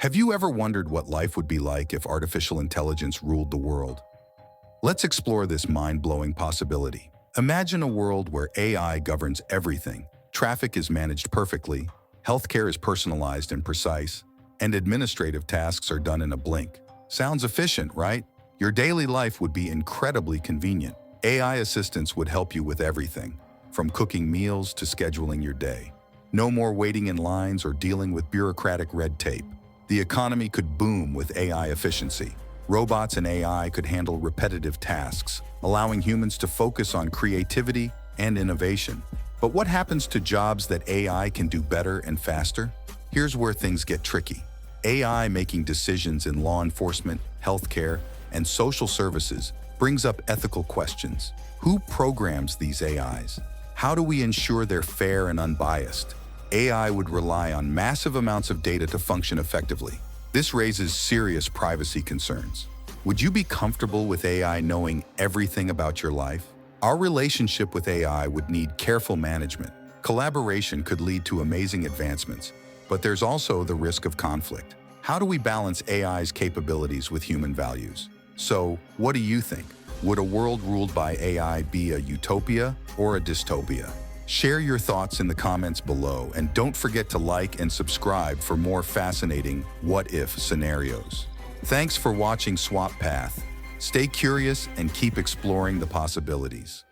Have you ever wondered what life would be like if artificial intelligence ruled the world? Let's explore this mind-blowing possibility. Imagine a world where AI governs everything. Traffic is managed perfectly, healthcare is personalized and precise, and administrative tasks are done in a blink. Sounds efficient, right? Your daily life would be incredibly convenient. AI assistants would help you with everything, from cooking meals to scheduling your day. No more waiting in lines or dealing with bureaucratic red tape. The economy could boom with AI efficiency. Robots and AI could handle repetitive tasks, allowing humans to focus on creativity and innovation. But what happens to jobs that AI can do better and faster? Here's where things get tricky. AI making decisions in law enforcement, healthcare, and social services brings up ethical questions. Who programs these AIs? How do we ensure they're fair and unbiased? AI would rely on massive amounts of data to function effectively. This raises serious privacy concerns. Would you be comfortable with AI knowing everything about your life? Our relationship with AI would need careful management. Collaboration could lead to amazing advancements, but there's also the risk of conflict. How do we balance AI's capabilities with human values? So, what do you think? Would a world ruled by AI be a utopia or a dystopia? Share your thoughts in the comments below, and don't forget to like and subscribe for more fascinating what-if scenarios. Thanks for watching Swappath. Stay curious and keep exploring the possibilities.